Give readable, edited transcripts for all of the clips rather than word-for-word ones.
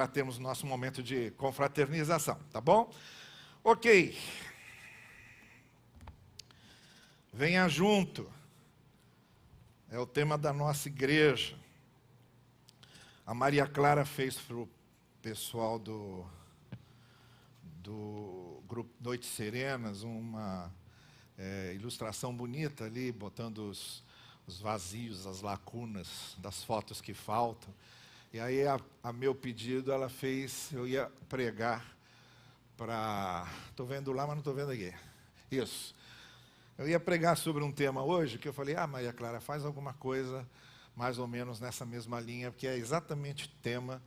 para termos nosso momento de confraternização, tá bom? Ok. Venha junto. É o tema da nossa igreja. A Maria Clara fez para o pessoal do grupo Noites Serenas uma ilustração bonita ali, botando os vazios, as lacunas das fotos que faltam. E aí, a meu pedido, ela fez, eu ia pregar para... Estou vendo lá, mas não estou vendo aqui. Isso. Eu ia pregar sobre um tema hoje, que eu falei, Maria Clara, faz alguma coisa mais ou menos nessa mesma linha, porque é exatamente o tema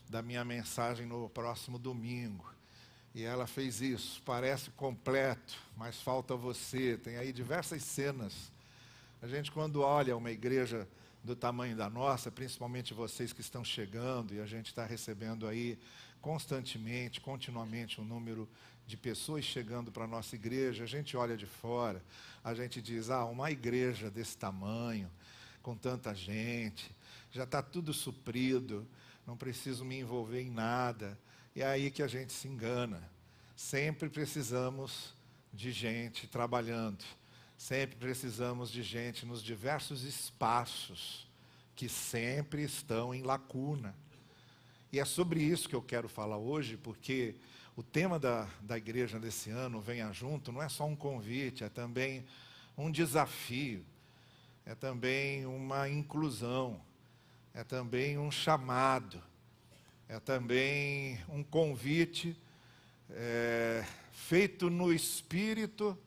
da minha mensagem no próximo domingo. E ela fez isso, parece completo, mas falta você. Tem aí diversas cenas. A gente, quando olha uma igreja do tamanho da nossa, principalmente vocês que estão chegando, e a gente está recebendo aí constantemente, continuamente, um número de pessoas chegando para a nossa igreja, a gente olha de fora, a gente diz, uma igreja desse tamanho, com tanta gente, já está tudo suprido, não preciso me envolver em nada. E é aí que a gente se engana. Sempre precisamos de gente trabalhando. Sempre precisamos de gente nos diversos espaços que sempre estão em lacuna. E é sobre isso que eu quero falar hoje, porque o tema da igreja desse ano, Venha Junto, não é só um convite, é também um desafio, é também uma inclusão, é também um chamado, é também um convite feito no espírito,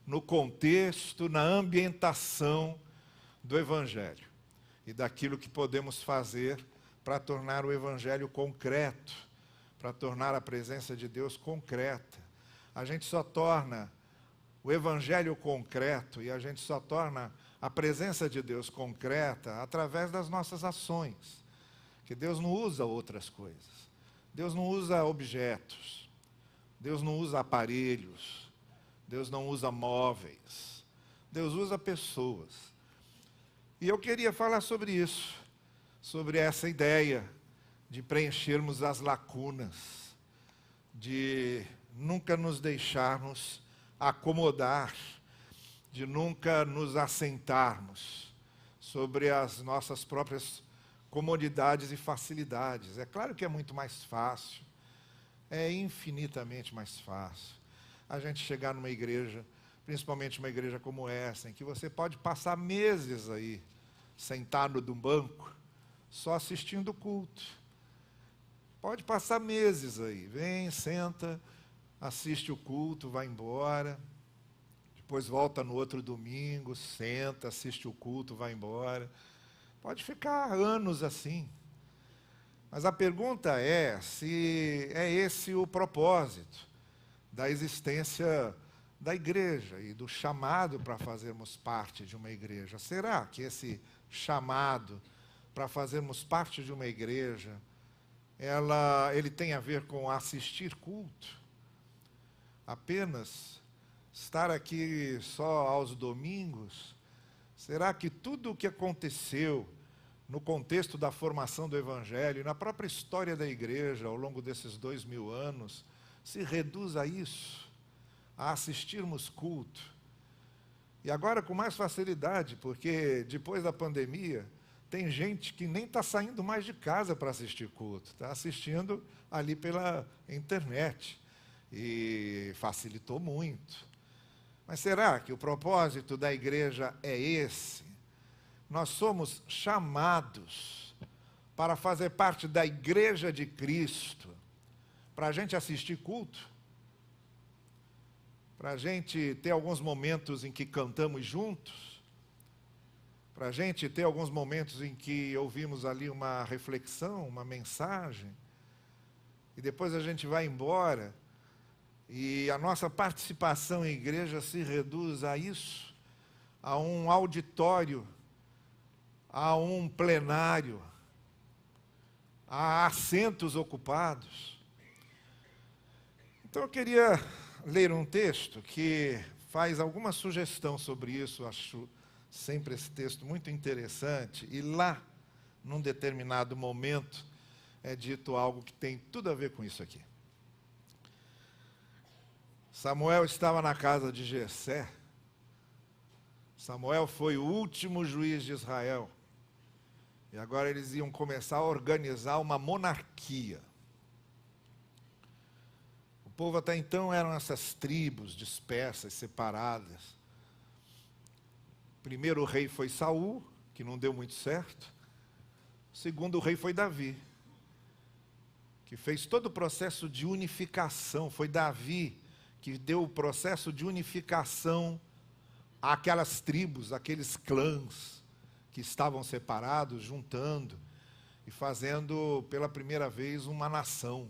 no contexto, na ambientação do Evangelho e daquilo que podemos fazer para tornar o Evangelho concreto, para tornar a presença de Deus concreta. A gente só torna o Evangelho concreto e a gente só torna a presença de Deus concreta através das nossas ações, que Deus não usa outras coisas. Deus não usa objetos, Deus não usa aparelhos, Deus não usa móveis, Deus usa pessoas. E eu queria falar sobre isso, sobre essa ideia de preenchermos as lacunas, de nunca nos deixarmos acomodar, de nunca nos assentarmos sobre as nossas próprias comodidades e facilidades. É claro que é muito mais fácil, é infinitamente mais fácil a gente chegar numa igreja, principalmente uma igreja como essa, em que você pode passar meses aí, sentado num banco, só assistindo o culto. Pode passar meses aí, vem, senta, assiste o culto, vai embora, depois volta no outro domingo, senta, assiste o culto, vai embora. Pode ficar anos assim. Mas a pergunta é se é esse o propósito da existência da igreja e do chamado para fazermos parte de uma igreja. Será que esse chamado para fazermos parte de uma igreja, ele tem a ver com assistir culto? Apenas estar aqui só aos domingos? Será que tudo o que aconteceu no contexto da formação do Evangelho e na própria história da igreja ao longo desses 2000 anos se reduz a isso, a assistirmos culto? E agora com mais facilidade, porque depois da pandemia, tem gente que nem está saindo mais de casa para assistir culto, está assistindo ali pela internet, e facilitou muito. Mas será que o propósito da igreja é esse? Nós somos chamados para fazer parte da igreja de Cristo, para a gente assistir culto, para a gente ter alguns momentos em que cantamos juntos, para a gente ter alguns momentos em que ouvimos ali uma reflexão, uma mensagem, e depois a gente vai embora, e a nossa participação em igreja se reduz a isso, a um auditório, a um plenário, a assentos ocupados. Então eu queria ler um texto que faz alguma sugestão sobre isso. Acho sempre esse texto muito interessante. E lá, num determinado momento, é dito algo que tem tudo a ver com isso aqui. Samuel estava na casa de Jessé. Samuel foi o último juiz de Israel. E agora eles iam começar a organizar uma monarquia. O povo até então eram essas tribos dispersas, separadas. O primeiro rei foi Saul, que não deu muito certo. O segundo rei foi Davi, que fez todo o processo de unificação. Foi Davi que deu o processo de unificação àquelas tribos, aqueles clãs que estavam separados, juntando e fazendo pela primeira vez uma nação.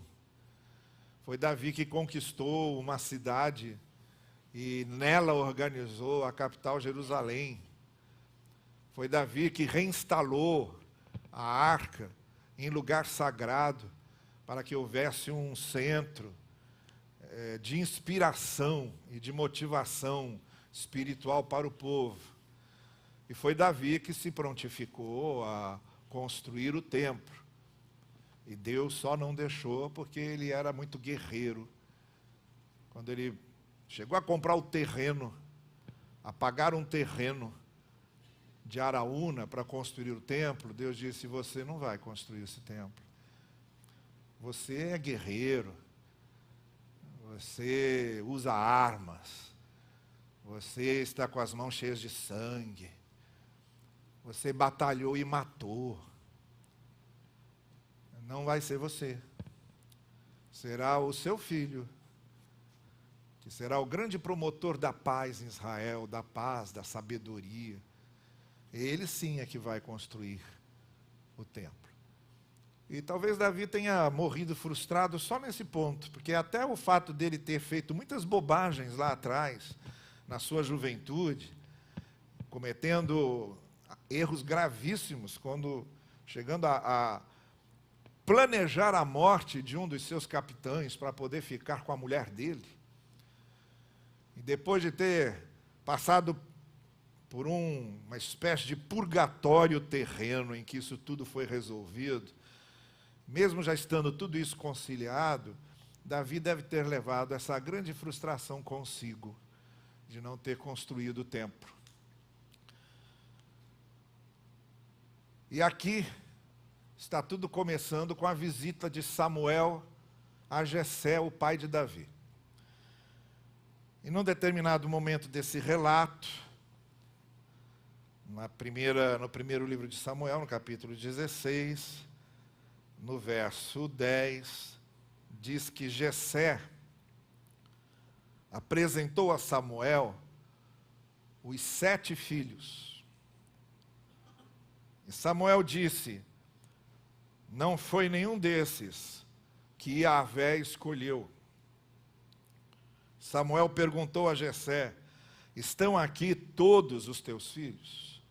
Foi Davi que conquistou uma cidade e nela organizou a capital Jerusalém. Foi Davi que reinstalou a arca em lugar sagrado para que houvesse um centro de inspiração e de motivação espiritual para o povo. E foi Davi que se prontificou a construir o templo. E Deus só não deixou porque ele era muito guerreiro. Quando ele chegou a comprar o terreno, a pagar um terreno de Araúna para construir o templo, Deus disse: você não vai construir esse templo. Você é guerreiro, você usa armas, você está com as mãos cheias de sangue, você batalhou e matou. Não vai ser você. Será o seu filho, que será o grande promotor da paz em Israel, da paz, da sabedoria. Ele sim é que vai construir o templo. E talvez Davi tenha morrido frustrado só nesse ponto, porque até o fato dele ter feito muitas bobagens lá atrás, na sua juventude, cometendo erros gravíssimos, quando chegando a planejar a morte de um dos seus capitães para poder ficar com a mulher dele. E depois de ter passado por uma espécie de purgatório terreno em que isso tudo foi resolvido, mesmo já estando tudo isso conciliado, Davi deve ter levado essa grande frustração consigo, de não ter construído o templo. E aqui está tudo começando com a visita de Samuel a Jessé, o pai de Davi. E num determinado momento desse relato, no primeiro livro de Samuel, no capítulo 16, no verso 10, diz que Jessé apresentou a Samuel os 7 filhos. E Samuel disse: não foi nenhum desses que Yahvé escolheu. Samuel perguntou a Jessé: estão aqui todos os teus filhos?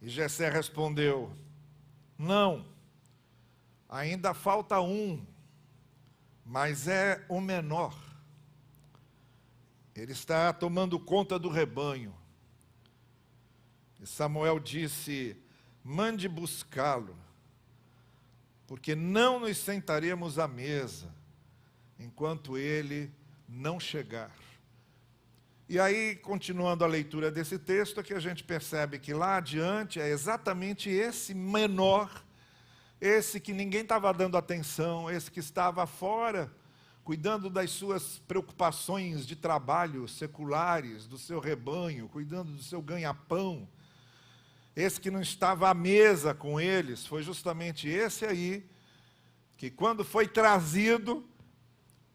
E Jessé respondeu: não, ainda falta um, mas é o menor. Ele está tomando conta do rebanho. E Samuel disse: mande buscá-lo, porque não nos sentaremos à mesa enquanto ele não chegar. E aí, continuando a leitura desse texto, é que a gente percebe que lá adiante é exatamente esse menor, esse que ninguém estava dando atenção, esse que estava fora, cuidando das suas preocupações de trabalho seculares, do seu rebanho, cuidando do seu ganha-pão. Esse que não estava à mesa com eles, foi justamente esse aí, que quando foi trazido,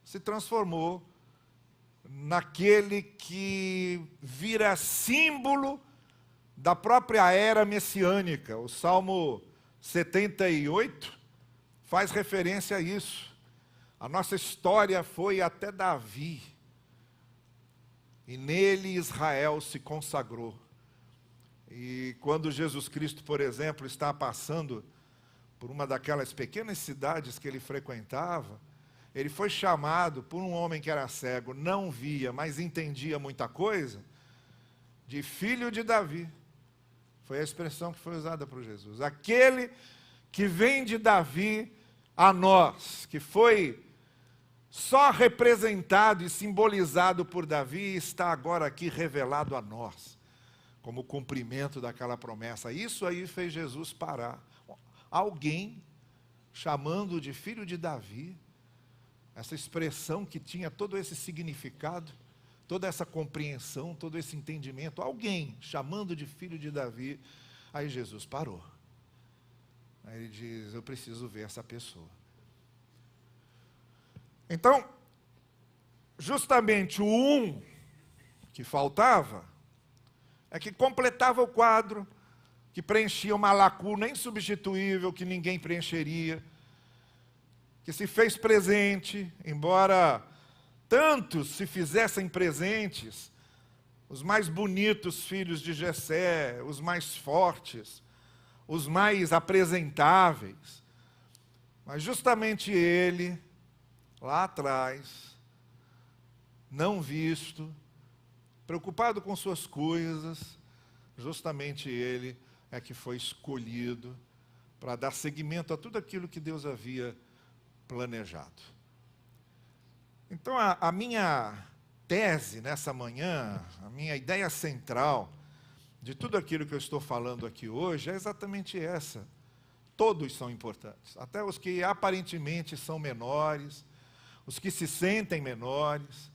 se transformou naquele que vira símbolo da própria era messiânica. O Salmo 78 faz referência a isso. A nossa história foi até Davi, e nele Israel se consagrou. E quando Jesus Cristo, por exemplo, está passando por uma daquelas pequenas cidades que ele frequentava, ele foi chamado por um homem que era cego, não via, mas entendia muita coisa, de filho de Davi. Foi a expressão que foi usada por Jesus. Aquele que vem de Davi a nós, que foi só representado e simbolizado por Davi, está agora aqui revelado a nós, como cumprimento daquela promessa. Isso aí fez Jesus parar. Alguém chamando de filho de Davi, essa expressão que tinha todo esse significado, toda essa compreensão, todo esse entendimento, alguém chamando de filho de Davi, aí Jesus parou. Aí ele diz, eu preciso ver essa pessoa. Então, justamente o que faltava, é que completava o quadro, que preenchia uma lacuna insubstituível, que ninguém preencheria, que se fez presente, embora tantos se fizessem presentes, os mais bonitos filhos de Jessé, os mais fortes, os mais apresentáveis, mas justamente ele, lá atrás, não visto, preocupado com suas coisas, justamente ele é que foi escolhido para dar seguimento a tudo aquilo que Deus havia planejado. Então, a minha tese nessa manhã, a minha ideia central de tudo aquilo que eu estou falando aqui hoje é exatamente essa. Todos são importantes, até os que aparentemente são menores, os que se sentem menores,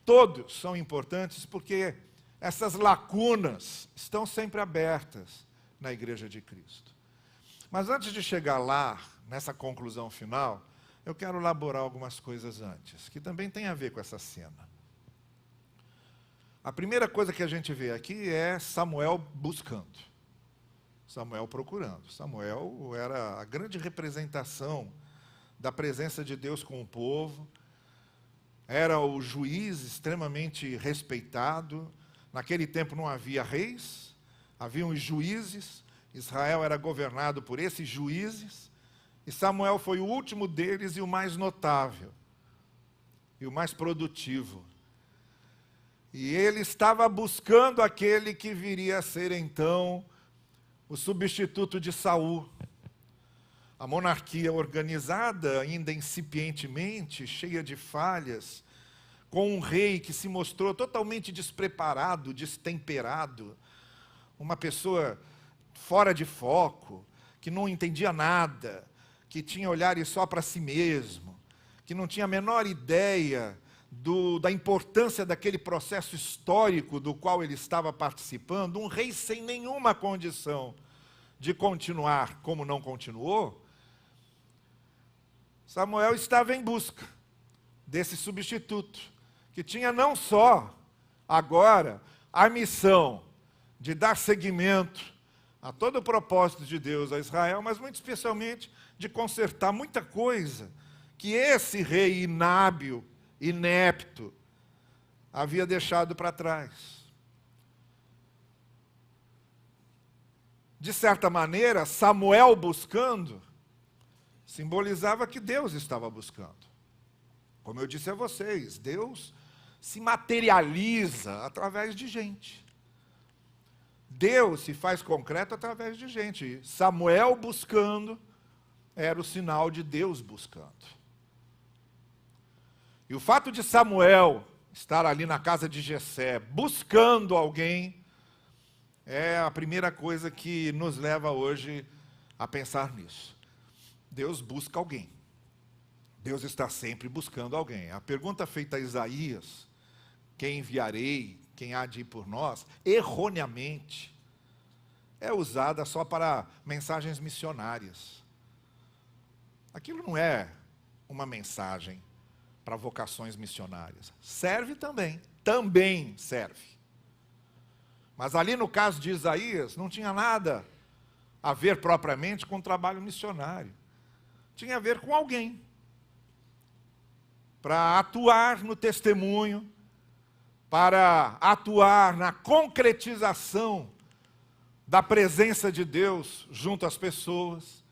todos são importantes porque essas lacunas estão sempre abertas na Igreja de Cristo. Mas antes de chegar lá, nessa conclusão final, eu quero elaborar algumas coisas antes, que também tem a ver com essa cena. A primeira coisa que a gente vê aqui é Samuel buscando, Samuel procurando. Samuel era a grande representação da presença de Deus com o povo, era o juiz extremamente respeitado. Naquele tempo não havia reis, haviam os juízes, Israel era governado por esses juízes, e Samuel foi o último deles e o mais notável, e o mais produtivo. E ele estava buscando aquele que viria a ser então o substituto de Saul. A monarquia organizada, ainda incipientemente, cheia de falhas, com um rei que se mostrou totalmente despreparado, destemperado, uma pessoa fora de foco, que não entendia nada, que tinha olhares só para si mesmo, que não tinha a menor ideia da importância daquele processo histórico do qual ele estava participando, um rei sem nenhuma condição de continuar como não continuou. Samuel estava em busca desse substituto, que tinha não só, agora, a missão de dar seguimento a todo o propósito de Deus a Israel, mas muito especialmente de consertar muita coisa que esse rei inábil, inepto, havia deixado para trás. De certa maneira, Samuel buscando, simbolizava que Deus estava buscando. Como eu disse a vocês, Deus se materializa através de gente. Deus se faz concreto através de gente. Samuel buscando era o sinal de Deus buscando. E o fato de Samuel estar ali na casa de Jessé, buscando alguém, é a primeira coisa que nos leva hoje a pensar nisso. Deus busca alguém. Deus está sempre buscando alguém. A pergunta feita a Isaías, quem enviarei, quem há de ir por nós, erroneamente, é usada só para mensagens missionárias. Aquilo não é uma mensagem para vocações missionárias. Serve também serve. Mas ali no caso de Isaías, não tinha nada a ver propriamente com o trabalho missionário. Tinha a ver com alguém, para atuar no testemunho, para atuar na concretização da presença de Deus junto às pessoas.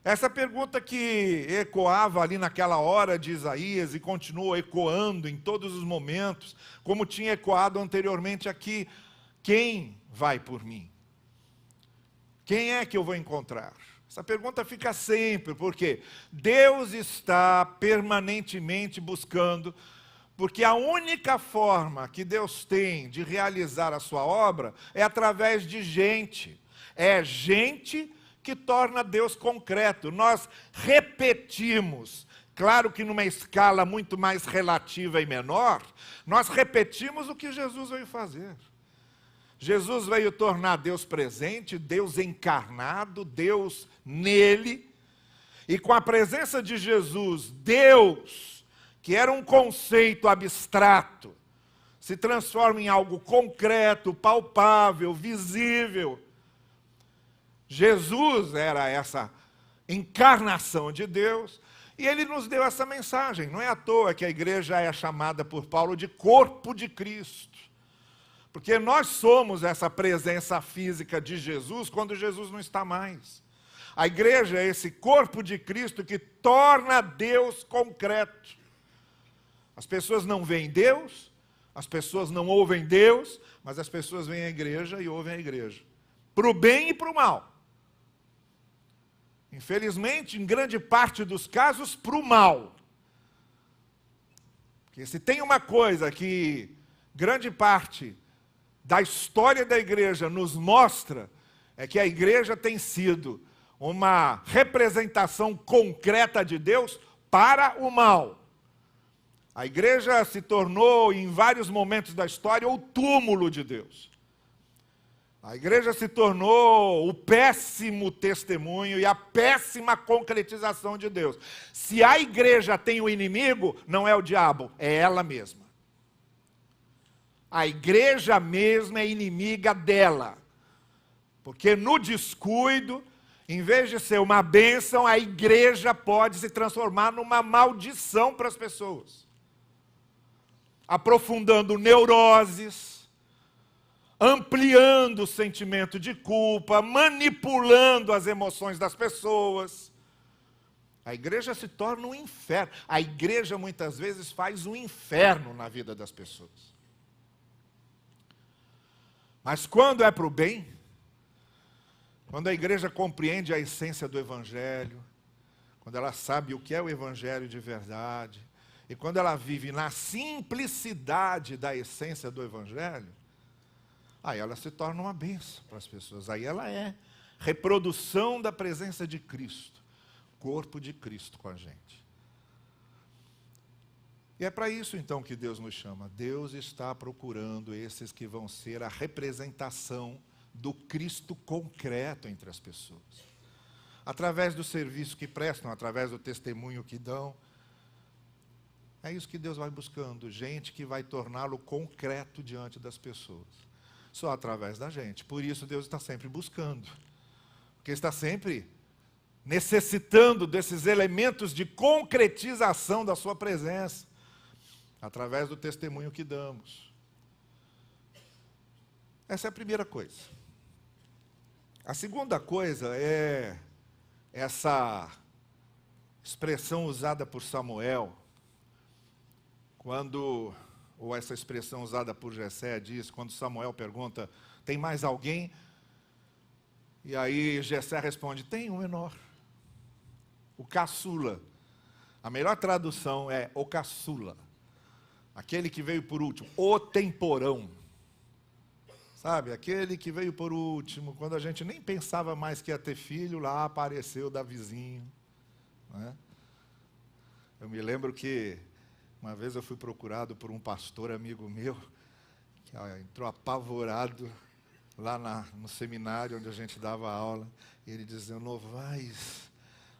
Essa pergunta que ecoava ali naquela hora de Isaías e continuou ecoando em todos os momentos, como tinha ecoado anteriormente aqui: quem vai por mim? Quem é que eu vou encontrar? Essa pergunta fica sempre, porque Deus está permanentemente buscando, porque a única forma que Deus tem de realizar a sua obra é através de gente. É gente que torna Deus concreto. Nós repetimos, claro que numa escala muito mais relativa e menor, nós repetimos o que Jesus veio fazer. Jesus veio tornar Deus presente, Deus encarnado, Deus nele. E com a presença de Jesus, Deus, que era um conceito abstrato, se transforma em algo concreto, palpável, visível. Jesus era essa encarnação de Deus, e ele nos deu essa mensagem. Não é à toa que a igreja é chamada por Paulo de corpo de Cristo. Porque nós somos essa presença física de Jesus quando Jesus não está mais. A igreja é esse corpo de Cristo que torna Deus concreto. As pessoas não veem Deus, as pessoas não ouvem Deus, mas as pessoas veem a igreja e ouvem a igreja. Para o bem e para o mal. Infelizmente, em grande parte dos casos, para o mal. Porque se tem uma coisa que grande parte da história da igreja nos mostra, é que a igreja tem sido uma representação concreta de Deus para o mal. A igreja se tornou, em vários momentos da história, o túmulo de Deus. A igreja se tornou o péssimo testemunho e a péssima concretização de Deus. Se a igreja tem um inimigo, não é o diabo, é ela mesma. A igreja mesma é inimiga dela. Porque no descuido, em vez de ser uma bênção, a igreja pode se transformar numa maldição para as pessoas. Aprofundando neuroses, ampliando o sentimento de culpa, manipulando as emoções das pessoas. A igreja se torna um inferno. A igreja muitas vezes faz um inferno na vida das pessoas. Mas quando é para o bem, quando a igreja compreende a essência do Evangelho, quando ela sabe o que é o Evangelho de verdade, e quando ela vive na simplicidade da essência do Evangelho, aí ela se torna uma bênção para as pessoas. Aí ela é reprodução da presença de Cristo, corpo de Cristo com a gente. E é para isso então que Deus nos chama. Deus está procurando esses que vão ser a representação do Cristo concreto entre as pessoas. Através do serviço que prestam, através do testemunho que dão. É isso que Deus vai buscando, gente que vai torná-lo concreto diante das pessoas. Só através da gente. Por isso Deus está sempre buscando. Porque está sempre necessitando desses elementos de concretização da sua presença. Através do testemunho que damos. Essa é a primeira coisa. A segunda coisa é essa expressão usada por Samuel, ou essa expressão usada por Jessé diz, quando Samuel pergunta, tem mais alguém? E aí Jessé responde, tem um menor, o caçula. A melhor tradução é o caçula. Aquele que veio por último, o temporão. Sabe, aquele que veio por último, quando a gente nem pensava mais que ia ter filho, lá apareceu Davizinho. Né? Eu me lembro que uma vez eu fui procurado por um pastor amigo meu, que entrou apavorado lá no seminário onde a gente dava aula, e ele dizia, Novaes,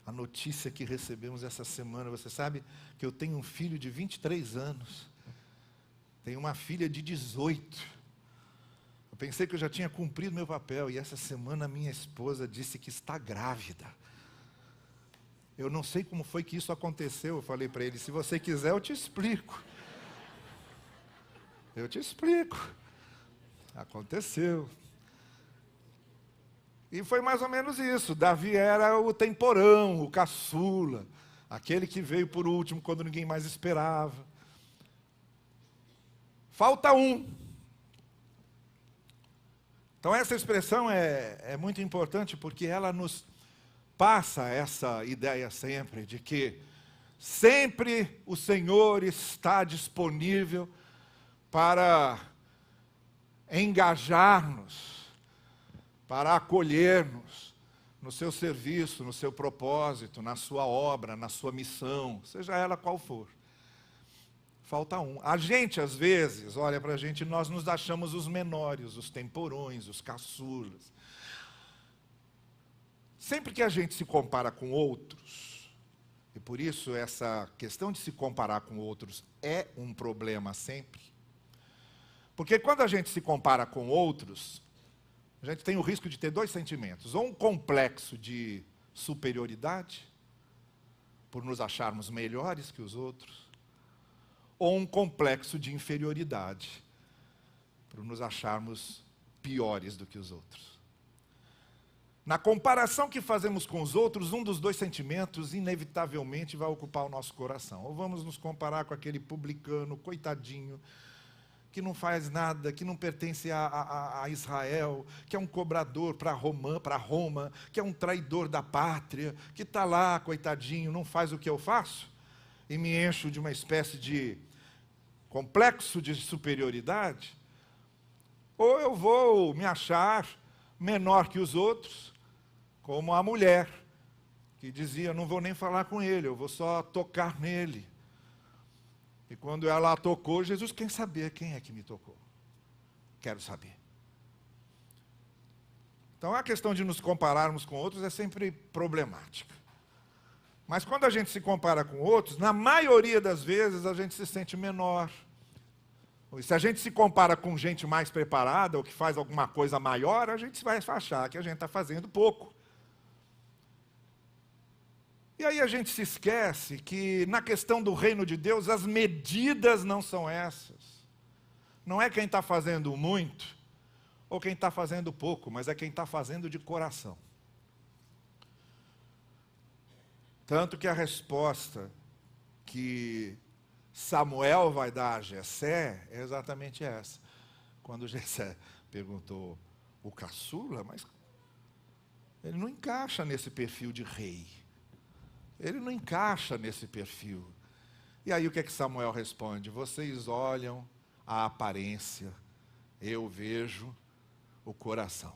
a notícia que recebemos essa semana, você sabe que eu tenho um filho de 23 anos, tenho uma filha de 18. Eu pensei que eu já tinha cumprido meu papel, e essa semana minha esposa disse que está grávida. Eu não sei como foi que isso aconteceu, eu falei para ele, se você quiser eu te explico. Eu te explico. Aconteceu. E foi mais ou menos isso, Davi era o temporão, o caçula, aquele que veio por último quando ninguém mais esperava. Falta um. Então essa expressão é muito importante porque ela nos passa essa ideia sempre de que sempre o Senhor está disponível para engajar-nos, para acolher-nos no seu serviço, no seu propósito, na sua obra, na sua missão, seja ela qual for. Falta um. A gente, às vezes, olha para a gente e nós nos achamos os menores, os temporões, os caçulas. Sempre que a gente se compara com outros, e por isso essa questão de se comparar com outros é um problema sempre, porque quando a gente se compara com outros, a gente tem o risco de ter dois sentimentos, ou um complexo de superioridade, por nos acharmos melhores que os outros, ou um complexo de inferioridade, por nos acharmos piores do que os outros. Na comparação que fazemos com os outros, um dos dois sentimentos inevitavelmente vai ocupar o nosso coração. Ou vamos nos comparar com aquele publicano, coitadinho, que não faz nada, que não pertence a Israel, que é um cobrador para Roma, que é um traidor da pátria, que está lá, coitadinho, não faz o que eu faço, e me encho de uma espécie de complexo de superioridade, ou eu vou me achar menor que os outros, como a mulher, que dizia, não vou nem falar com ele, eu vou só tocar nele. E quando ela tocou, Jesus quer saber quem é que me tocou. Quero saber. Então a questão de nos compararmos com outros é sempre problemática. Mas quando a gente se compara com outros, na maioria das vezes a gente se sente menor. E se a gente se compara com gente mais preparada, ou que faz alguma coisa maior, a gente vai achar que a gente está fazendo pouco. E aí a gente se esquece que na questão do reino de Deus, as medidas não são essas. Não é quem está fazendo muito, ou quem está fazendo pouco, mas é quem está fazendo de coração. Tanto que a resposta que Samuel vai dar a Jessé é exatamente essa. Quando Jessé perguntou, o caçula, mas ele não encaixa nesse perfil de rei. Ele não encaixa nesse perfil. E aí o que é que Samuel responde? Vocês olham a aparência, eu vejo o coração.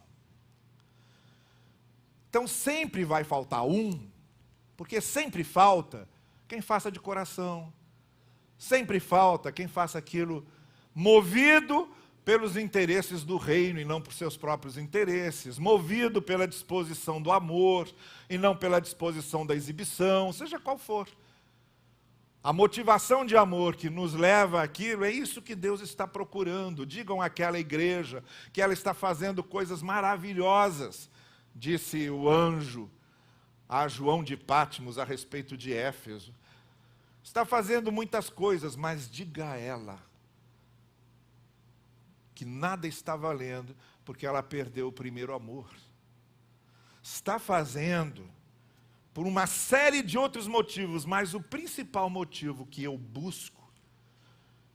Então sempre vai faltar um, porque sempre falta quem faça de coração. Sempre falta quem faça aquilo movido pelos interesses do reino e não por seus próprios interesses, movido pela disposição do amor e não pela disposição da exibição, seja qual for. A motivação de amor que nos leva àquilo, é isso que Deus está procurando. Digam àquela igreja que ela está fazendo coisas maravilhosas, disse o anjo a João de Patmos a respeito de Éfeso. Está fazendo muitas coisas, mas diga a ela que nada está valendo, porque ela perdeu o primeiro amor. Está fazendo por uma série de outros motivos, mas o principal motivo que eu busco,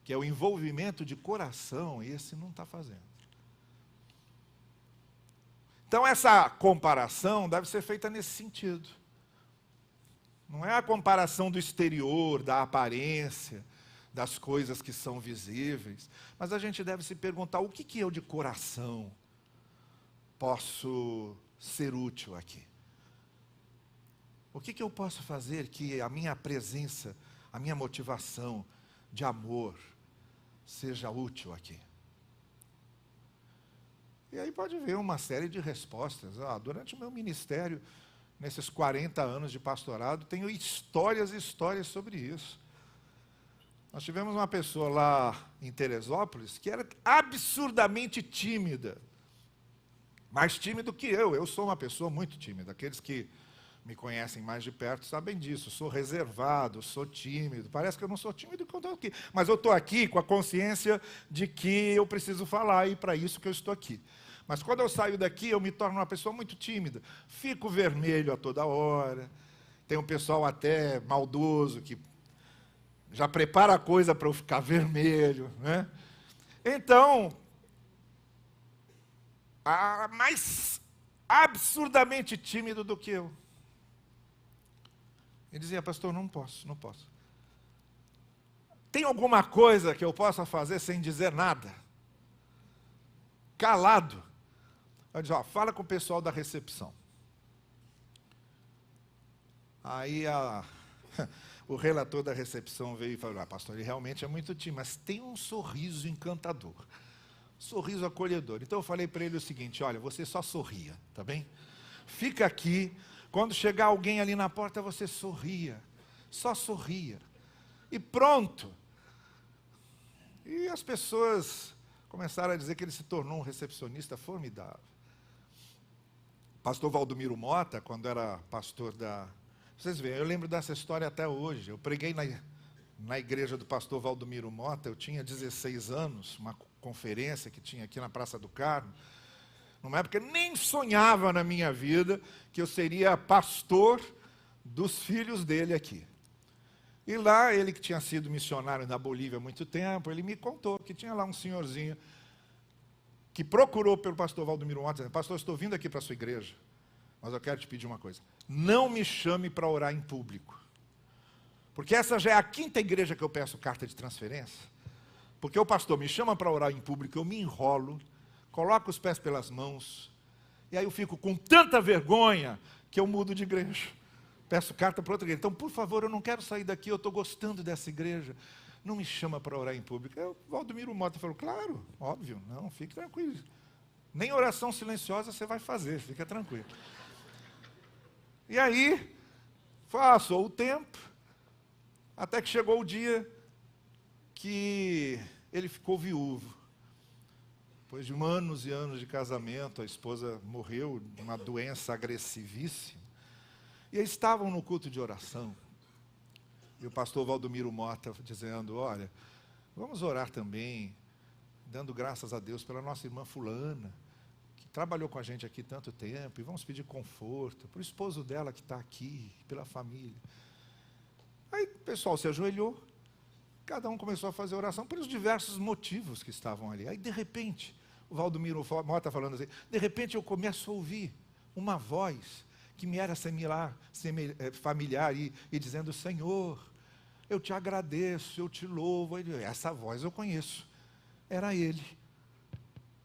que é o envolvimento de coração, esse não está fazendo. Então essa comparação deve ser feita nesse sentido. Não é a comparação do exterior, da aparência, das coisas que são visíveis, mas a gente deve se perguntar, o que eu de coração posso ser útil aqui? O que eu posso fazer que a minha presença, a minha motivação de amor seja útil aqui? E aí pode ver uma série de respostas. Durante o meu ministério, nesses 40 anos de pastorado, tenho histórias e histórias sobre isso. Nós tivemos uma pessoa lá em Teresópolis que era absurdamente tímida. Mais tímido que eu. Eu sou uma pessoa muito tímida. Aqueles que me conhecem mais de perto sabem disso. Sou reservado, sou tímido. Parece que eu não sou tímido quando eu estou aqui. Mas eu estou aqui com a consciência de que eu preciso falar e para isso que eu estou aqui. Mas quando eu saio daqui, eu me torno uma pessoa muito tímida. Fico vermelho a toda hora. Tem um pessoal até maldoso que já prepara a coisa para eu ficar vermelho, né? Então, mais absurdamente tímido do que eu. Ele dizia, pastor, não posso. Tem alguma coisa que eu possa fazer sem dizer nada? Calado. Eu disse, fala com o pessoal da recepção. Aí o relator da recepção veio e falou, pastor, ele realmente é muito tímido, mas tem um sorriso encantador. Sorriso acolhedor. Então eu falei para ele o seguinte, olha, você só sorria, tá bem? Fica aqui, quando chegar alguém ali na porta, você sorria. Só sorria. E pronto. E as pessoas começaram a dizer que ele se tornou um recepcionista formidável. Pastor Valdomiro Mota, quando era pastor da... Vocês veem, eu lembro dessa história até hoje. Eu preguei na igreja do pastor Valdomiro Mota, eu tinha 16 anos, uma conferência que tinha aqui na Praça do Carmo. Numa época, eu nem sonhava na minha vida que eu seria pastor dos filhos dele aqui. E lá, ele que tinha sido missionário na Bolívia há muito tempo, ele me contou que tinha lá um senhorzinho que procurou pelo pastor Valdomiro Mota, dizendo, pastor, estou vindo aqui para a sua igreja, mas eu quero te pedir uma coisa. Não me chame para orar em público. Porque essa já é a 5ª igreja que eu peço carta de transferência. Porque o pastor me chama para orar em público, eu me enrolo, coloco os pés pelas mãos, e aí eu fico com tanta vergonha que eu mudo de igreja. Peço carta para outra igreja. Então, por favor, eu não quero sair daqui, eu estou gostando dessa igreja. Não me chama para orar em público. O Valdomiro Mota falou, claro, óbvio, não, fique tranquilo. Nem oração silenciosa você vai fazer, fica tranquilo. E aí, passou o tempo, até que chegou o dia que ele ficou viúvo. Depois de anos e anos de casamento, a esposa morreu de uma doença agressivíssima. E eles estavam no culto de oração. E o pastor Valdomiro Mota dizendo, olha, vamos orar também, dando graças a Deus pela nossa irmã fulana, que trabalhou com a gente aqui tanto tempo, e vamos pedir conforto para o esposo dela que está aqui, pela família. Aí o pessoal se ajoelhou, cada um começou a fazer oração pelos diversos motivos que estavam ali. Aí, de repente, o Valdomiro Mota falando assim, de repente eu começo a ouvir uma voz que me era familiar e dizendo, Senhor, eu te agradeço, eu te louvo. Essa voz eu conheço, era ele.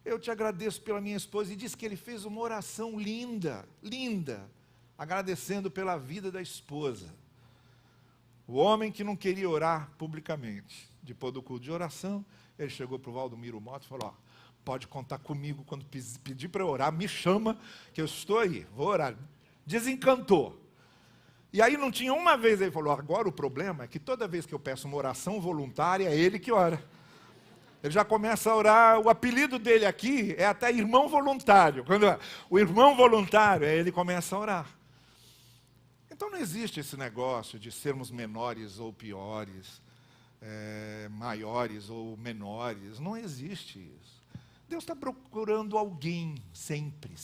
Eu te agradeço pela minha esposa. E disse que ele fez uma oração linda, agradecendo pela vida da esposa. O homem que não queria orar publicamente. Depois do culto de oração, ele chegou para o Valdomiro Mota e falou, pode contar comigo quando pedir para eu orar, me chama, que eu estou aí, vou orar. Desencantou. E aí não tinha uma vez, ele falou, agora o problema é que toda vez que eu peço uma oração voluntária, é ele que ora. Ele já começa a orar, o apelido dele aqui é até irmão voluntário. Quando o irmão voluntário, aí ele começa a orar. Então não existe esse negócio de sermos menores ou piores, maiores ou menores, não existe isso. Deus está procurando alguém sempre,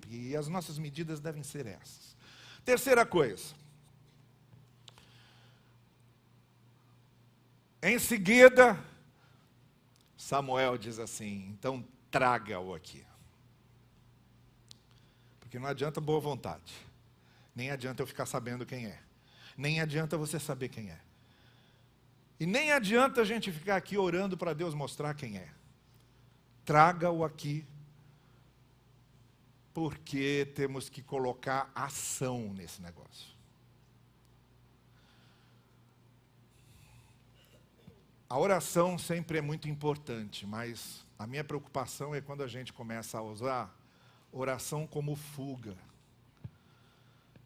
e as nossas medidas devem ser essas. Terceira coisa. Em seguida, Samuel diz assim, então traga-o aqui. Porque não adianta boa vontade, nem adianta eu ficar sabendo quem é, nem adianta você saber quem é. E nem adianta a gente ficar aqui orando para Deus mostrar quem é. Traga-o aqui, porque temos que colocar ação nesse negócio. A oração sempre é muito importante, mas a minha preocupação é quando a gente começa a usar oração como fuga,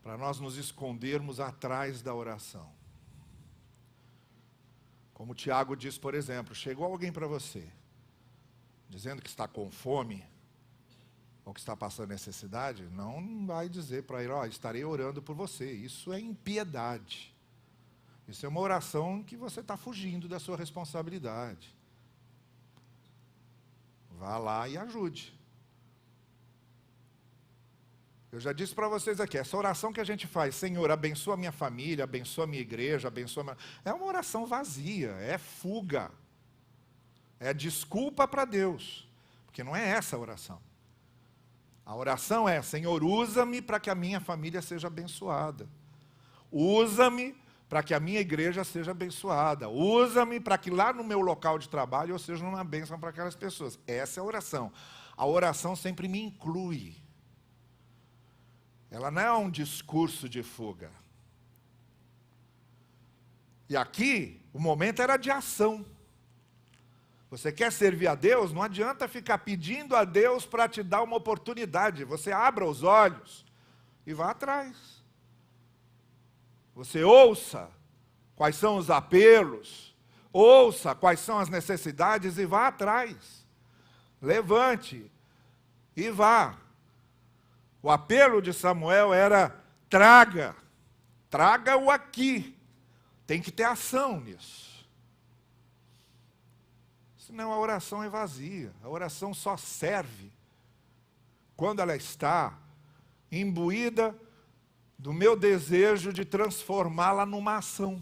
para nós nos escondermos atrás da oração. Como Tiago diz, por exemplo, chegou alguém para você, dizendo que está com fome, ou que está passando necessidade, não vai dizer para ele, estarei orando por você. Isso é impiedade. Isso é uma oração que você está fugindo da sua responsabilidade. Vá lá e ajude. Eu já disse para vocês aqui, essa oração que a gente faz, Senhor, abençoa a minha família, abençoa a minha igreja, é uma oração vazia, é fuga. É desculpa para Deus, porque não é essa a oração. A oração é: Senhor, usa-me para que a minha família seja abençoada. Usa-me para que a minha igreja seja abençoada. Usa-me para que lá no meu local de trabalho eu seja uma bênção para aquelas pessoas. Essa é a oração. A oração sempre me inclui. Ela não é um discurso de fuga. E aqui, o momento era de ação. Você quer servir a Deus? Não adianta ficar pedindo a Deus para te dar uma oportunidade. Você abra os olhos e vá atrás. Você ouça quais são os apelos, ouça quais são as necessidades e vá atrás. Levante e vá. O apelo de Samuel era: traga-o aqui. Tem que ter ação nisso. Senão a oração é vazia. A oração só serve quando ela está imbuída do meu desejo de transformá-la numa ação,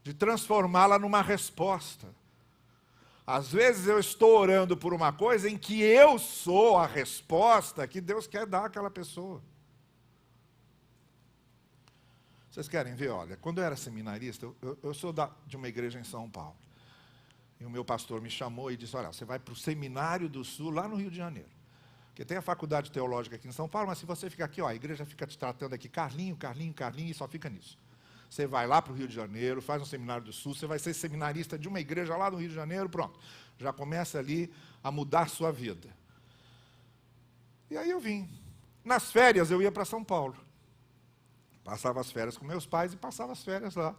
de transformá-la numa resposta. Às vezes eu estou orando por uma coisa em que eu sou a resposta que Deus quer dar àquela pessoa. Vocês querem ver? Olha, quando eu era seminarista, eu sou de uma igreja em São Paulo. E o meu pastor me chamou e disse: olha, você vai para o Seminário do Sul, lá no Rio de Janeiro. Porque tem a faculdade teológica aqui em São Paulo, mas se você ficar aqui, ó, a igreja fica te tratando aqui, Carlinho, e só fica nisso. Você vai lá para o Rio de Janeiro, faz um Seminário do Sul, você vai ser seminarista de uma igreja lá no Rio de Janeiro, pronto. Já começa ali a mudar a sua vida. E aí eu vim. Nas férias eu ia para São Paulo. Passava as férias com meus pais e passava as férias lá,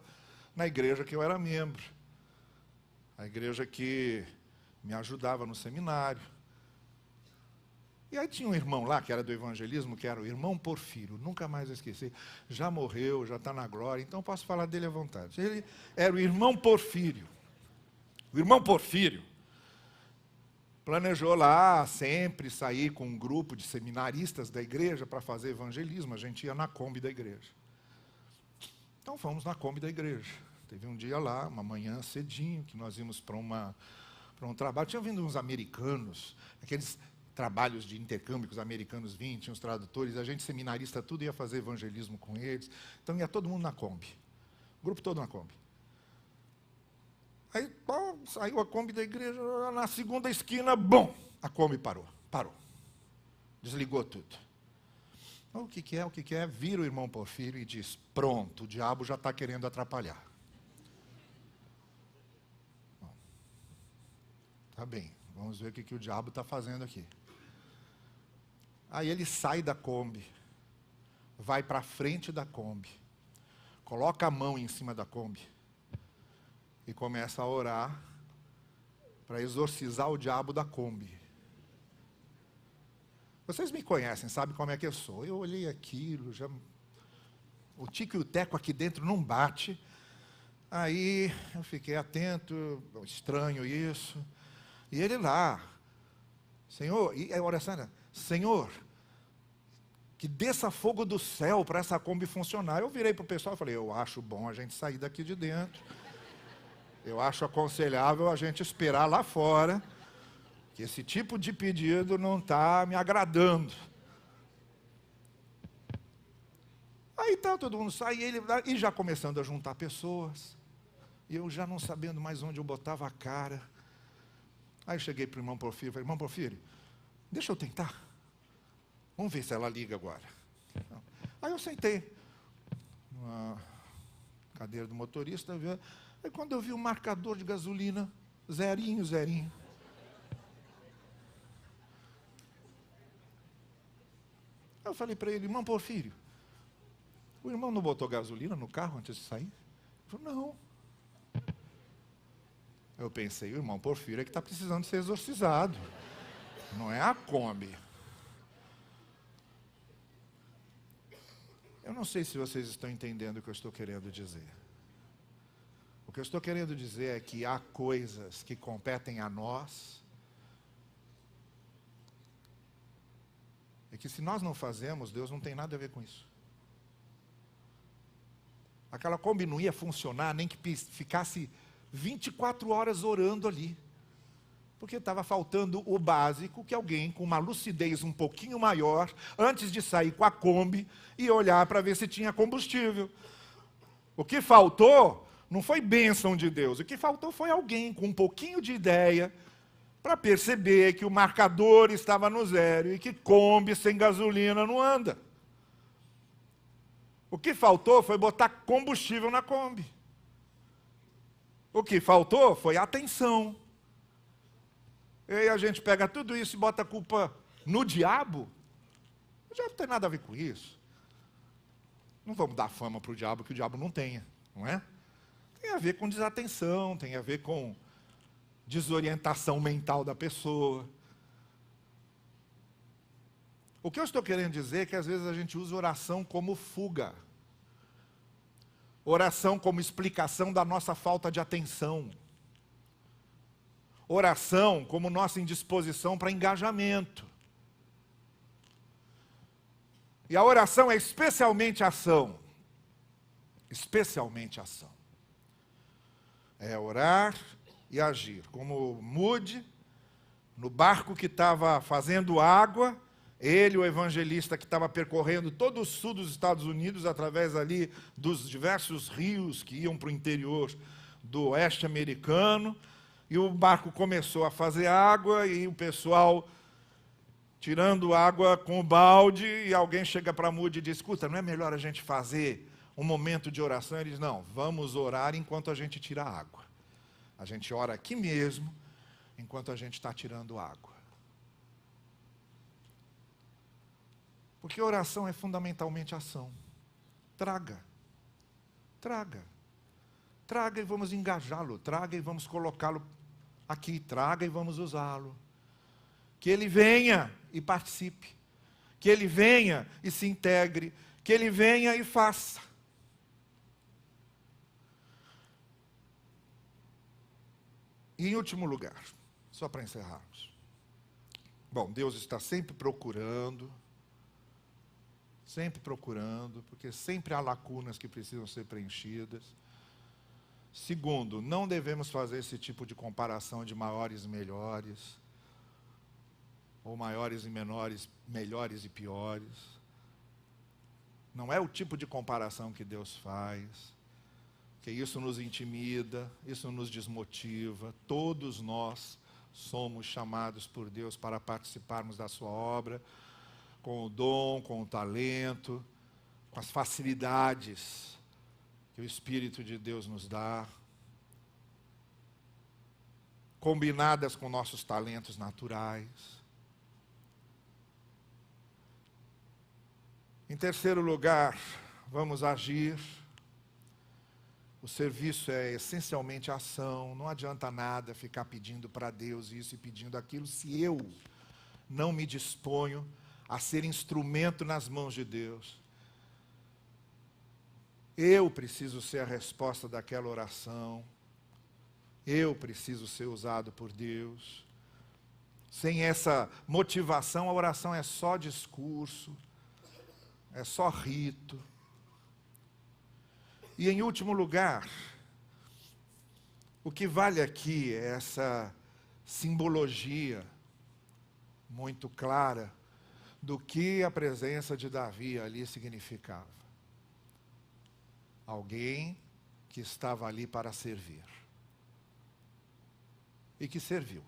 na igreja que eu era membro. A igreja que me ajudava no seminário. E aí tinha um irmão lá, que era do evangelismo, que era o irmão Porfírio, nunca mais esqueci. Já morreu, já está na glória, então posso falar dele à vontade. Ele era o irmão Porfírio. O irmão Porfírio planejou lá sempre sair com um grupo de seminaristas da igreja para fazer evangelismo. A gente ia na Kombi da igreja. Então fomos na Kombi da igreja. Teve um dia lá, uma manhã cedinho, que nós íamos para um trabalho. Tinha vindo uns americanos, aqueles trabalhos de intercâmbio que os americanos vinham, tinha os tradutores, a gente seminarista tudo ia fazer evangelismo com eles. Então ia todo mundo na Kombi. O grupo todo na Kombi. Aí saiu a Kombi da igreja, na segunda esquina, bom, a Kombi parou. Desligou tudo. O que é? Vira o irmão Porfírio e diz: pronto, o diabo já está querendo atrapalhar. Bom, tá bem, vamos ver o que o diabo está fazendo aqui. Aí ele sai da Kombi, vai para a frente da Kombi, coloca a mão em cima da Kombi e começa a orar para exorcizar o diabo da Kombi. Vocês me conhecem, sabem como é que eu sou. Eu olhei aquilo, o tico e o teco aqui dentro não bate. Aí eu fiquei atento, estranho isso. E ele lá, Senhor, e a oração era: Senhor, que desça fogo do céu para essa Kombi funcionar. Eu virei para o pessoal e falei: eu acho bom a gente sair daqui de dentro. Eu acho aconselhável a gente esperar lá fora, que esse tipo de pedido não está me agradando. Aí tá, todo mundo sai, e já começando a juntar pessoas. E eu já não sabendo mais onde eu botava a cara. Aí cheguei para o irmão Porfírio e falei: irmão Porfírio, deixa eu tentar. Vamos ver se ela liga agora. Aí eu sentei na cadeira do motorista. Aí quando eu vi o marcador de gasolina, zerinho. Eu falei para ele: irmão Porfírio, o irmão não botou gasolina no carro antes de sair? Ele falou: não. Eu pensei: o irmão Porfírio é que está precisando ser exorcizado. Não é a Kombi. Eu não sei se vocês estão entendendo o que eu estou querendo dizer. O que eu estou querendo dizer é que há coisas que competem a nós, e que se nós não fazemos, Deus não tem nada a ver com isso. Aquela Kombi não ia funcionar nem que ficasse 24 horas orando ali. Porque estava faltando o básico, que alguém com uma lucidez um pouquinho maior, antes de sair com a Kombi, e olhar para ver se tinha combustível. O que faltou não foi bênção de Deus, o que faltou foi alguém com um pouquinho de ideia para perceber que o marcador estava no zero e que Kombi sem gasolina não anda. O que faltou foi botar combustível na Kombi. O que faltou foi atenção. E aí a gente pega tudo isso e bota a culpa no diabo. O diabo não tem nada a ver com isso. Não vamos dar fama para o diabo que o diabo não tenha, não é? Tem a ver com desatenção, tem a ver com desorientação mental da pessoa. O que eu estou querendo dizer é que às vezes a gente usa oração como fuga. Oração como explicação da nossa falta de atenção. Oração como nossa indisposição para engajamento. E a oração é especialmente ação. Especialmente ação. É orar e agir. Como Moody, no barco que estava fazendo água, ele, o evangelista que estava percorrendo todo o sul dos Estados Unidos, através ali dos diversos rios que iam para o interior do oeste americano, e o barco começou a fazer água, e o pessoal tirando água com o balde, e alguém chega para Moody e diz, escuta, não é melhor a gente fazer um momento de oração? Ele diz, não, vamos orar enquanto a gente tira a água. A gente ora aqui mesmo, enquanto a gente está tirando água. Porque oração é fundamentalmente ação. Traga. Traga. Traga e vamos engajá-lo. Traga e vamos colocá-lo aqui. Traga e vamos usá-lo. Que ele venha e participe. Que ele venha e se integre. Que ele venha e faça. E em último lugar, só para encerrarmos. Bom, Deus está sempre procurando, porque sempre há lacunas que precisam ser preenchidas. Segundo, não devemos fazer esse tipo de comparação de maiores e melhores, ou maiores e menores, melhores e piores. Não é o tipo de comparação que Deus faz, que isso nos intimida, isso nos desmotiva. Todos nós somos chamados por Deus para participarmos da sua obra, com o dom, com o talento, com as facilidades que o Espírito de Deus nos dá, combinadas com nossos talentos naturais. Em terceiro lugar, vamos agir. O serviço é essencialmente ação. Não adianta nada ficar pedindo para Deus isso e pedindo aquilo, se eu não me disponho a ser instrumento nas mãos de Deus. Eu preciso ser a resposta daquela oração. Eu preciso ser usado por Deus. Sem essa motivação, a oração é só discurso, é só rito. E em último lugar, o que vale aqui é essa simbologia muito clara do que a presença de Davi ali significava. Alguém que estava ali para servir. E que serviu.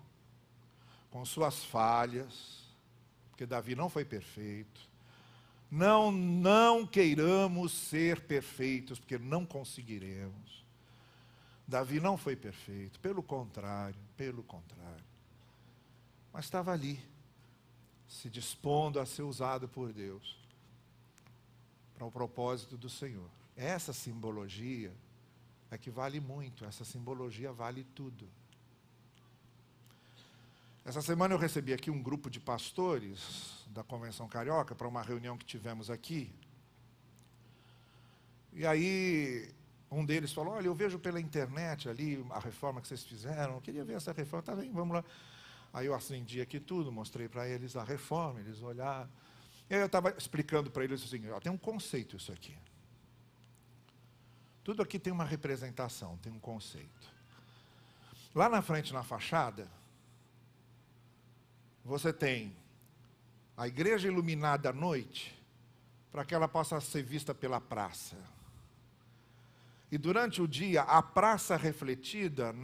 Com suas falhas, porque Davi não foi perfeito. Não queiramos ser perfeitos, porque não conseguiremos. Davi não foi perfeito, pelo contrário. Mas estava ali, se dispondo a ser usado por Deus, para o propósito do Senhor. Essa simbologia é que vale muito, essa simbologia vale tudo. Essa semana eu recebi aqui um grupo de pastores da Convenção Carioca para uma reunião que tivemos aqui. E aí um deles falou, olha, eu vejo pela internet ali a reforma que vocês fizeram, eu queria ver essa reforma, tá bem, vamos lá. Aí eu acendi aqui tudo, mostrei para eles a reforma, eles olharam. E aí eu estava explicando para eles assim, ó, tem um conceito isso aqui. Tudo aqui tem uma representação, tem um conceito. Lá na frente, na fachada, você tem a igreja iluminada à noite, para que ela possa ser vista pela praça. E durante o dia, a praça refletida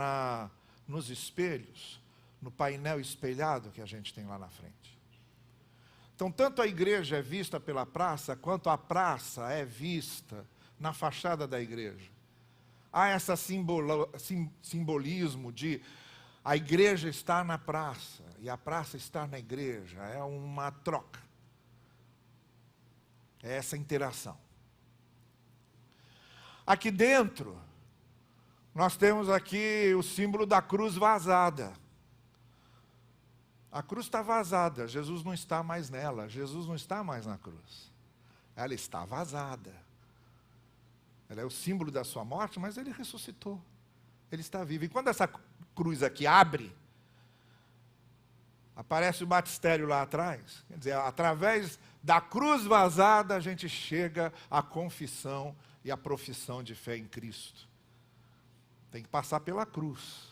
nos espelhos, no painel espelhado que a gente tem lá na frente. Então, tanto a igreja é vista pela praça, quanto a praça é vista na fachada da igreja. Há esse simbolismo de a igreja estar na praça e a praça estar na igreja. É uma troca. É essa interação. Aqui dentro, nós temos aqui o símbolo da cruz vazada. A cruz está vazada, Jesus não está mais nela, Jesus não está mais na cruz. Ela está vazada. Ela é o símbolo da sua morte, mas ele ressuscitou. Ele está vivo. E quando essa cruz aqui abre, aparece o batistério lá atrás. Quer dizer, através da cruz vazada, a gente chega à confissão e à profissão de fé em Cristo. Tem que passar pela cruz.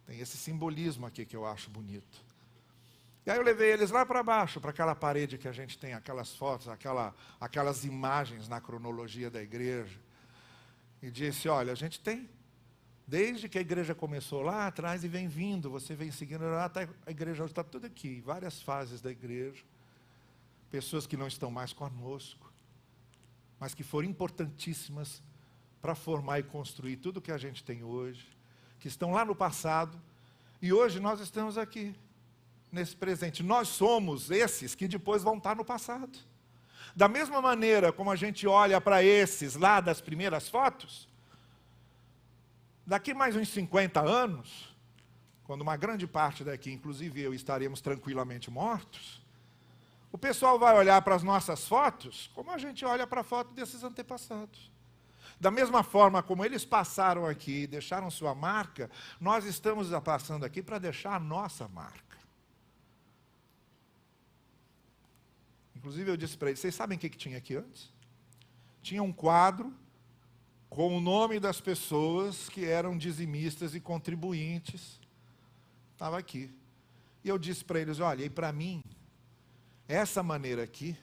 Tem esse simbolismo aqui que eu acho bonito. E aí eu levei eles lá para baixo, para aquela parede que a gente tem, aquelas fotos, aquelas imagens na cronologia da igreja. E disse, olha, a gente tem, desde que a igreja começou lá atrás e vem vindo, você vem seguindo, até a igreja hoje está tudo aqui, várias fases da igreja. Pessoas que não estão mais conosco, mas que foram importantíssimas para formar e construir tudo que a gente tem hoje, que estão lá no passado, e hoje nós estamos aqui, nesse presente. Nós somos esses que depois vão estar no passado. Da mesma maneira como a gente olha para esses lá das primeiras fotos, daqui mais uns 50 anos, quando uma grande parte daqui, inclusive eu, estaremos tranquilamente mortos, o pessoal vai olhar para as nossas fotos como a gente olha para a foto desses antepassados. Da mesma forma como eles passaram aqui e deixaram sua marca, nós estamos passando aqui para deixar a nossa marca. Inclusive eu disse para eles, vocês sabem o que tinha aqui antes? Tinha um quadro com o nome das pessoas que eram dizimistas e contribuintes. Estava aqui. E eu disse para eles, olha, e para mim, essa maneira aqui,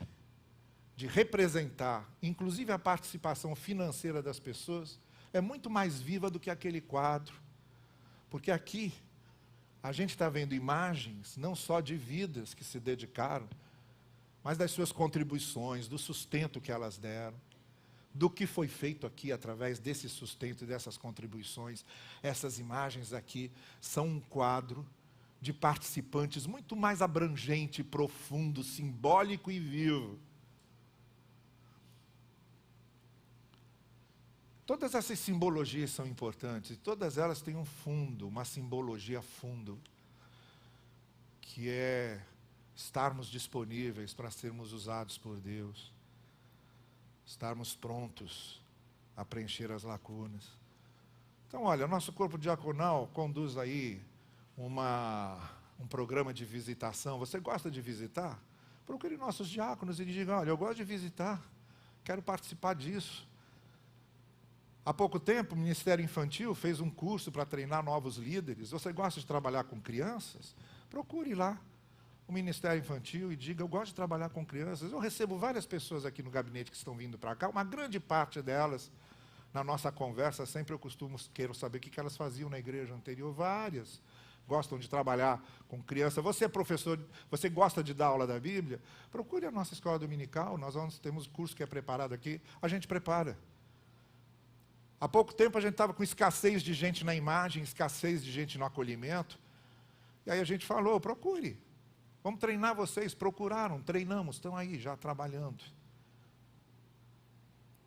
de representar, inclusive a participação financeira das pessoas, é muito mais viva do que aquele quadro. Porque aqui, a gente está vendo imagens, não só de vidas que se dedicaram, mas das suas contribuições, do sustento que elas deram, do que foi feito aqui através desse sustento e dessas contribuições. Essas imagens aqui são um quadro de participantes muito mais abrangente, profundo, simbólico e vivo. Todas essas simbologias são importantes, e todas elas têm um fundo, uma simbologia fundo, que é estarmos disponíveis para sermos usados por Deus, estarmos prontos a preencher as lacunas. Então, olha, nosso corpo diaconal conduz aí um programa de visitação. Você gosta de visitar? Procure nossos diáconos e diga, olha, eu gosto de visitar, quero participar disso. Há pouco tempo, o Ministério Infantil fez um curso para treinar novos líderes. Você gosta de trabalhar com crianças? Procure lá o Ministério Infantil e diga, eu gosto de trabalhar com crianças. Eu recebo várias pessoas aqui no gabinete que estão vindo para cá, uma grande parte delas, na nossa conversa, sempre eu costumo quero saber o que elas faziam na igreja anterior. Várias gostam de trabalhar com criança. Você é professor, você gosta de dar aula da Bíblia? Procure a nossa escola dominical, nós temos curso que é preparado aqui, a gente prepara. Há pouco tempo a gente estava com escassez de gente na imagem, escassez de gente no acolhimento. E aí a gente falou, procure. Vamos treinar vocês. Procuraram, treinamos, estão aí já trabalhando.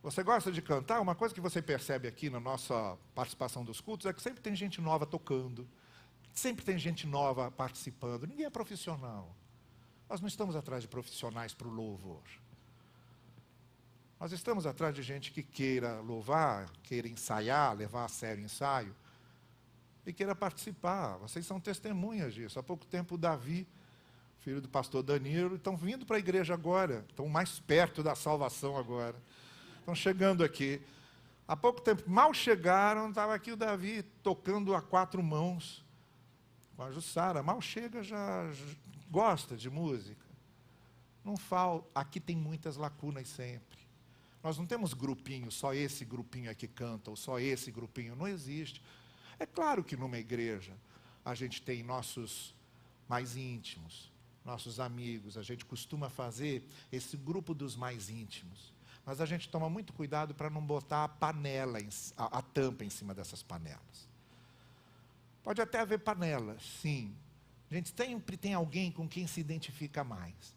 Você gosta de cantar? Uma coisa que você percebe aqui na nossa participação dos cultos é que sempre tem gente nova tocando. Sempre tem gente nova participando. Ninguém é profissional. Nós não estamos atrás de profissionais para o louvor. Nós estamos atrás de gente que queira louvar, queira ensaiar, levar a sério o ensaio, e queira participar. Vocês são testemunhas disso. Há pouco tempo o Davi, filho do pastor Danilo, estão vindo para a igreja agora, estão mais perto da salvação agora. Estão chegando aqui. Há pouco tempo, mal chegaram, estava aqui o Davi tocando a 4 mãos, com a Jussara, mal chega, já gosta de música. Não falta, aqui tem muitas lacunas sempre. Nós não temos grupinho, só esse grupinho é que canta, ou só esse grupinho, não existe. É claro que numa igreja a gente tem nossos mais íntimos, nossos amigos, a gente costuma fazer esse grupo dos mais íntimos. Mas a gente toma muito cuidado para não botar a panela, a tampa em cima dessas panelas. Pode até haver panelas, sim. A gente sempre tem alguém com quem se identifica mais.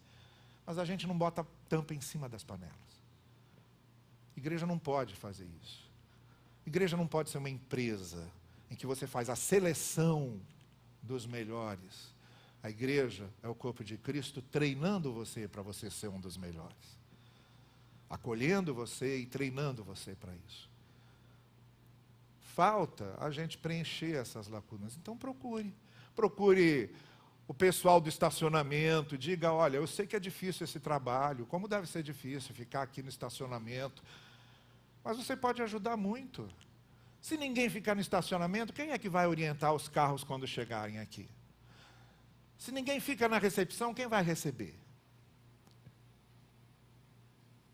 Mas a gente não bota tampa em cima das panelas. Igreja não pode fazer isso. Igreja não pode ser uma empresa em que você faz a seleção dos melhores. A igreja é o corpo de Cristo treinando você para você ser um dos melhores. Acolhendo você e treinando você para isso. Falta a gente preencher essas lacunas. Então procure o pessoal do estacionamento, diga, olha, eu sei que é difícil esse trabalho, como deve ser difícil ficar aqui no estacionamento, mas você pode ajudar muito. Se ninguém ficar no estacionamento, quem é que vai orientar os carros quando chegarem aqui? Se ninguém fica na recepção, quem vai receber?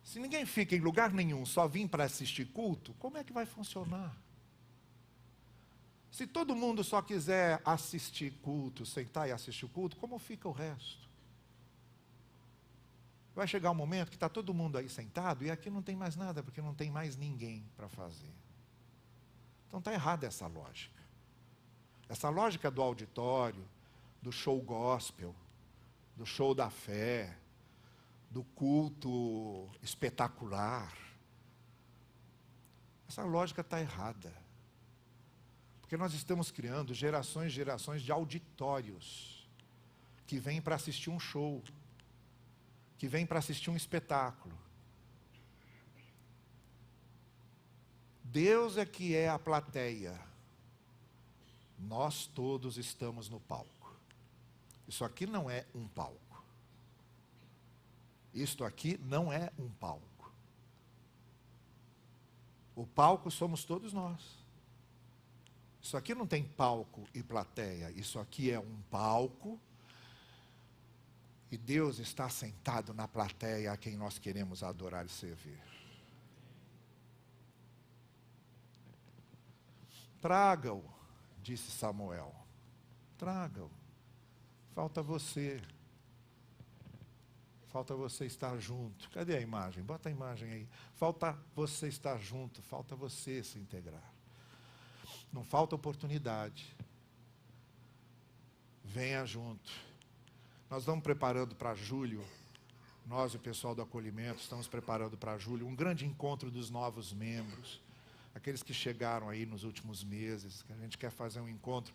Se ninguém fica em lugar nenhum, só vir para assistir culto, como é que vai funcionar? Se todo mundo só quiser assistir culto, sentar e assistir o culto, como fica o resto? Vai chegar um momento que está todo mundo aí sentado e aqui não tem mais nada, porque não tem mais ninguém para fazer. Então está errada essa lógica. Essa lógica do auditório, do show gospel, do show da fé, do culto espetacular. Essa lógica está errada. Porque nós estamos criando gerações e gerações de auditórios que vêm para assistir um show, que vêm para assistir um espetáculo. Deus é que é a plateia. Nós todos estamos no palco. Isso aqui não é um palco. Isto aqui não é um palco. O palco somos todos nós. Isso aqui não tem palco e plateia. Isso aqui é um palco. E Deus está sentado na plateia a quem nós queremos adorar e servir. Traga-o, disse Samuel. Traga-o. Falta você. Falta você estar junto. Cadê a imagem? Bota a imagem aí. Falta você estar junto. Falta você se integrar. Não falta oportunidade. Venha junto. Nós estamos preparando para julho, nós e o pessoal do acolhimento, estamos preparando para julho um grande encontro dos novos membros, aqueles que chegaram aí nos últimos meses, que a gente quer fazer um encontro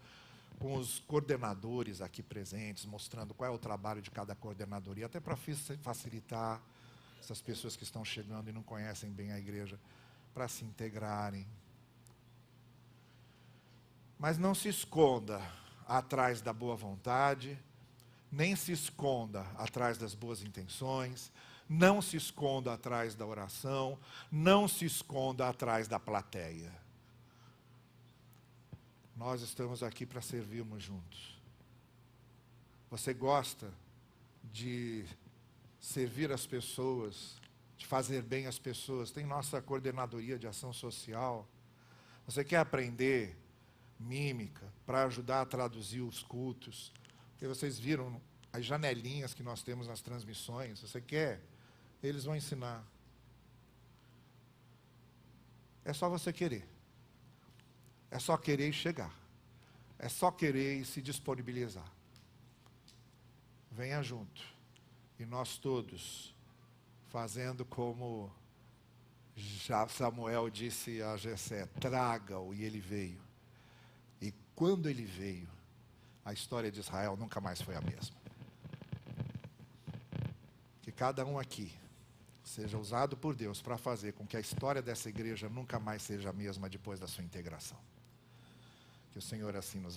com os coordenadores aqui presentes, mostrando qual é o trabalho de cada coordenadoria, até para facilitar essas pessoas que estão chegando e não conhecem bem a igreja, para se integrarem. Mas não se esconda atrás da boa vontade, nem se esconda atrás das boas intenções, não se esconda atrás da oração, não se esconda atrás da plateia. Nós estamos aqui para servirmos juntos. Você gosta de servir as pessoas, de fazer bem as pessoas? Tem nossa coordenadoria de ação social. Você quer aprender mímica para ajudar a traduzir os cultos? Porque vocês viram as janelinhas que nós temos nas transmissões. Você quer? Eles vão ensinar. É só você querer. É só querer e chegar. É só querer e se disponibilizar. Venha junto. E nós todos, fazendo como já Samuel disse a Jessé, traga-o, e ele veio. E quando ele veio, a história de Israel nunca mais foi a mesma. Que cada um aqui seja usado por Deus para fazer com que a história dessa igreja nunca mais seja a mesma depois da sua integração. Que o Senhor assim nos abençoe.